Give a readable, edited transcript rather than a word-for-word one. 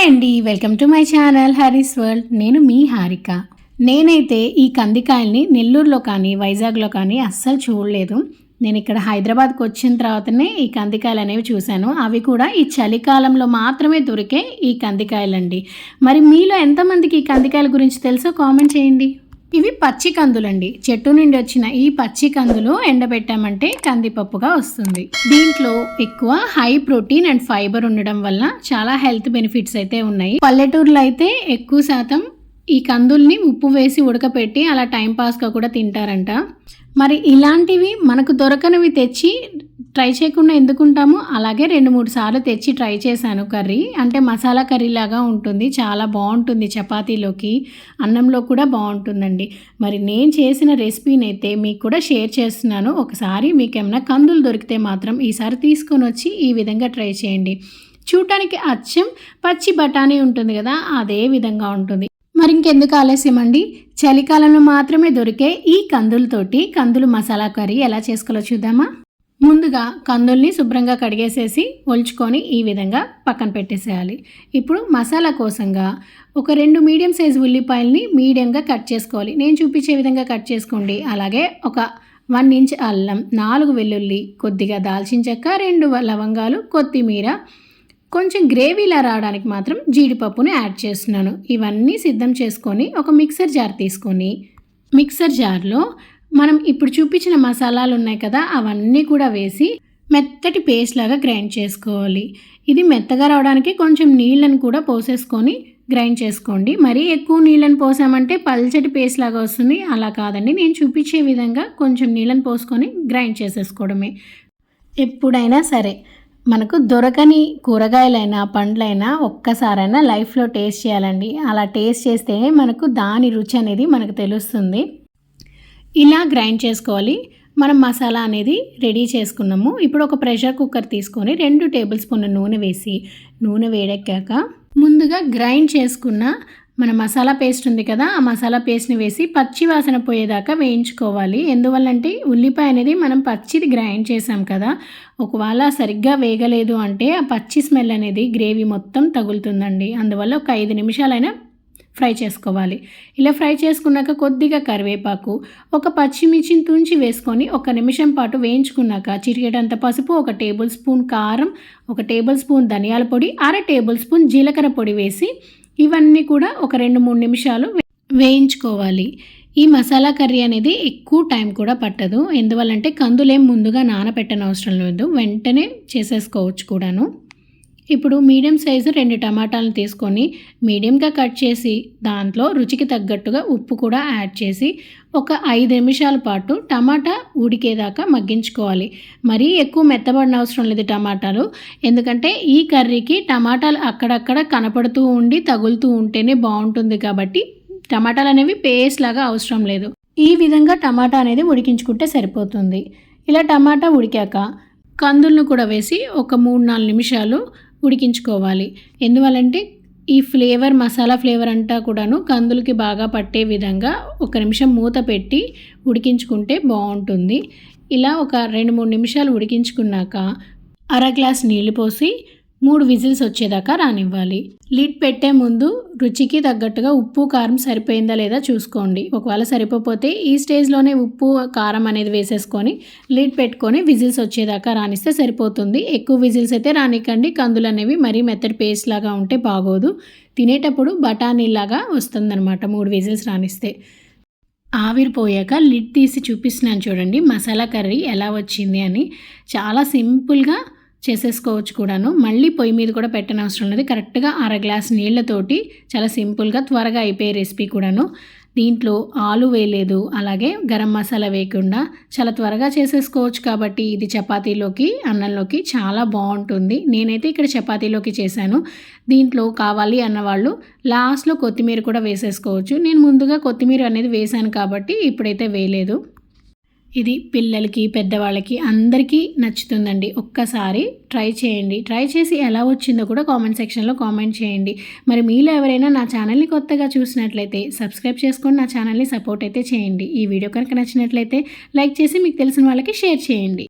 Hi అండి, welcome to my channel Hari's world. నేను మీ హారిక. నేనైతే ఈ కందికాయల్ని నెల్లూరులో కానీ వైజాగ్లో కానీ అస్సలు చూడలేదు. నేను ఇక్కడ హైదరాబాద్కి వచ్చిన తర్వాతనే ఈ కందికాయలు అనేవి చూశాను. అవి కూడా ఈ చలికాలంలో మాత్రమే దొరికే ఈ కందికాయలండి. మరి మీలో ఎంతమందికి ఈ కందికాయల గురించి తెలుసో కామెంట్ చేయండి. ఇవి పచ్చి కందులండి. చెట్టు నుండి వచ్చిన ఈ పచ్చి కందులు ఎండబెట్టామంటే కందిపప్పుగా వస్తుంది. దీంట్లో ఎక్కువ హై ప్రోటీన్ అండ్ ఫైబర్ ఉండడం వల్ల చాలా హెల్త్ బెనిఫిట్స్ అయితే ఉన్నాయి. పల్లెటూరులో అయితే ఎక్కువ శాతం ఈ కందుల్ని ఉప్పు వేసి ఉడకపెట్టి అలా టైంపాస్గా కూడా తింటారంట. మరి ఇలాంటివి మనకు దొరకనివి తెచ్చి ట్రై చేయకుండా ఎందుకుంటాము? అలాగే 2-3 సార్లు తెచ్చి ట్రై చేశాను. కర్రీ అంటే మసాలా కర్రీ లాగా ఉంటుంది, చాలా బాగుంటుంది. చపాతీలోకి అన్నంలో కూడా బాగుంటుందండి. మరి నేను చేసిన రెసిపీని అయితే మీకు కూడా షేర్ చేస్తున్నాను. ఒకసారి మీకు ఏమైనా కందులు దొరికితే మాత్రం ఈసారి తీసుకొని వచ్చి ఈ విధంగా ట్రై చేయండి. చూడటానికి అచ్చం పచ్చి బఠానీ ఉంటుంది కదా, అదే విధంగా ఉంటుంది. మరి ఇంకెందుకు ఆలస్యం అండి, చలికాలంలో మాత్రమే దొరికే ఈ కందులతోటి కందులు మసాలా కర్రీ ఎలా చేసుకోవాలో చూద్దామా. ముందుగా కందుల్ని శుభ్రంగా కడిగేసేసి ఒలుచుకొని ఈ విధంగా పక్కన పెట్టేసేయాలి. ఇప్పుడు మసాలా కోసంగా ఒక 2 మీడియం సైజు ఉల్లిపాయల్ని మీడియంగా కట్ చేసుకోవాలి. నేను చూపించే విధంగా కట్ చేసుకోండి. అలాగే ఒక 1 ఇంచ్ అల్లం, 4 వెల్లుల్లి, కొద్దిగా దాల్చిన చెక్క, 2 లవంగాలు, కొత్తిమీర, కొంచెం గ్రేవీలా రావడానికి మాత్రం జీడిపప్పుని యాడ్ చేస్తున్నాను. ఇవన్నీ సిద్ధం చేసుకొని ఒక మిక్సర్ జార్ తీసుకొని మిక్సర్ జార్లో మనం ఇప్పుడు చూపించిన మసాలాలు ఉన్నాయి కదా, అవన్నీ కూడా వేసి మెత్తటి పేస్ట్ లాగా గ్రైండ్ చేసుకోవాలి. ఇది మెత్తగా రావడానికి కొంచెం నీళ్ళని కూడా పోసేసుకొని గ్రైండ్ చేసుకోండి. మరీ ఎక్కువ నీళ్ళని పోసామంటే పల్చటి పేస్ట్ లాగా వస్తుంది. అలా కాదండి, నేను చూపించే విధంగా కొంచెం నీళ్ళని పోసుకొని గ్రైండ్ చేసేసుకోవడమే. ఎప్పుడైనా సరే మనకు దొరకని కూరగాయలైనా పండ్లైనా ఒక్కసారైనా లైఫ్లో టేస్ట్ చేయాలండి. అలా టేస్ట్ చేస్తేనే మనకు దాని రుచి అనేది మనకు తెలుస్తుంది. ఇలా గ్రైండ్ చేసుకోవాలి. మనం మసాలా అనేది రెడీ చేసుకున్నాము. ఇప్పుడు ఒక ప్రెషర్ కుక్కర్ తీసుకొని 2 టేబుల్ స్పూన్ల నూనె వేసి, నూనె వేడెక్కాక ముందుగా గ్రైండ్ చేసుకున్న మన మసాలా పేస్ట్ ఉంది కదా, ఆ మసాలా పేస్ట్ని వేసి పచ్చి వాసన పోయేదాకా వేయించుకోవాలి. ఎందువల్లంటే ఉల్లిపాయ అనేది మనం పచ్చిది గ్రైండ్ చేసాం కదా, ఒకవేళ సరిగ్గా వేగలేదు అంటే ఆ పచ్చి స్మెల్ అనేది గ్రేవీ మొత్తం తగులుతుందండి. అందువల్ల ఒక 5 నిమిషాలైనా ఫ్రై చేసుకోవాలి. ఇలా ఫ్రై చేసుకున్నాక కొద్దిగా కరివేపాకు, ఒక పచ్చిమిర్చిని తుంచి వేసుకొని 1 నిమిషం పాటు వేయించుకున్నాక చిటికెడంత పసుపు, 1 టేబుల్ స్పూన్ కారం, 1 టేబుల్ స్పూన్ ధనియాల పొడి, 1/2 టేబుల్ స్పూన్ జీలకర్ర పొడి వేసి ఇవన్నీ కూడా ఒక 2-3 నిమిషాలు వేయించుకోవాలి. ఈ మసాలా కర్రీ అనేది ఎక్కువ టైం కూడా పట్టదు. ఎందువల్లంటే కందులేం ముందుగా నానబెట్టనవసరం లేదు, వెంటనే చేసేసుకోవచ్చు కూడాను. ఇప్పుడు మీడియం సైజు 2 టమాటాలను తీసుకొని మీడియంగా కట్ చేసి దాంట్లో రుచికి తగ్గట్టుగా ఉప్పు కూడా యాడ్ చేసి ఒక 5 నిమిషాల పాటు టమాటా ఉడికేదాకా మగ్గించుకోవాలి. మరీ ఎక్కువ మెత్తబడిన అవసరం లేదు టమాటాలు, ఎందుకంటే ఈ కర్రీకి టమాటాలు అక్కడక్కడ కనపడుతూ ఉండి తగులుతూ ఉంటేనే బాగుంటుంది. కాబట్టి టమాటాలు అనేవి పేస్ట్ లాగా అవసరం లేదు. ఈ విధంగా టమాటా అనేది ఉడికించుకుంటే సరిపోతుంది. ఇలా టమాటా ఉడికాక కందులను కూడా వేసి ఒక 3-4 నిమిషాలు ఉడికించుకోవాలి. ఎందువల్లంటే ఈ ఫ్లేవర్, మసాలా ఫ్లేవర్ అంతా కూడాను కందులకి బాగా పట్టే విధంగా 1 నిమిషం మూత పెట్టి ఉడికించుకుంటే బాగుంటుంది. ఇలా ఒక 2-3 నిమిషాలు ఉడికించుకున్నాక 1/2 గ్లాస్ నీళ్లు పోసి 3 విజిల్స్ వచ్చేదాకా రానివ్వాలి. లిడ్ పెట్టే ముందు రుచికి తగ్గట్టుగా ఉప్పు కారం సరిపోయిందా లేదా చూసుకోండి. ఒకవేళ సరిపోతే ఈ స్టేజ్లోనే ఉప్పు కారం అనేది వేసేసుకొని లిడ్ పెట్టుకొని విజిల్స్ వచ్చేదాకా రానిస్తే సరిపోతుంది. ఎక్కువ విజిల్స్ అయితే రానికండి, కందులు అనేవి మరీ మెత్తటి పేస్ట్ లాగా ఉంటే బాగోదు. తినేటప్పుడు బఠానీలాగా వస్తుందన్నమాట 3 విజిల్స్ రానిస్తే. ఆవిరిపోయాక లిడ్ తీసి చూపిస్తున్నాను చూడండి మసాలా కర్రీ ఎలా వచ్చింది అని. చాలా సింపుల్గా చేసేసుకోవచ్చు కూడాను. మళ్ళీ పొయ్యి మీద కూడా పెట్టనవసరం లేదు. కరెక్ట్గా 1/2 గ్లాస్ నీళ్ళతోటి చాలా సింపుల్గా త్వరగా అయిపోయే రెసిపీ కూడాను. దీంట్లో ఆలు వేయలేదు, అలాగే గరం మసాలా వేయకుండా చాలా త్వరగా చేసేసుకోవచ్చు. కాబట్టి ఇది చపాతీలోకి, అన్నంలోకి చాలా బాగుంటుంది. నేనైతే ఇక్కడ చపాతీలోకి చేశాను. దీంట్లో కావాలి అన్నవాళ్ళు లాస్ట్లో కొత్తిమీర కూడా వేసేసుకోవచ్చు. నేను ముందుగా కొత్తిమీర అనేది వేశాను కాబట్టి ఇప్పుడైతే వేయలేదు. ఇది పిల్లలకి, పెద్దవాళ్ళకి అందరికీ నచ్చుతుందండి. ఒక్కసారి ట్రై చేయండి. ట్రై చేసి ఎలా వచ్చిందో కూడా కామెంట్ సెక్షన్లో కామెంట్ చేయండి. మరి మీలో ఎవరైనా నా ఛానల్ని కొత్తగా చూసినట్లయితే సబ్స్క్రైబ్ చేసుకొని నా ఛానల్ని సపోర్ట్ అయితే చేయండి. ఈ వీడియో కనుక నచ్చినట్లయితే లైక్ చేసి మీకు తెలిసిన వాళ్ళకి షేర్ చేయండి.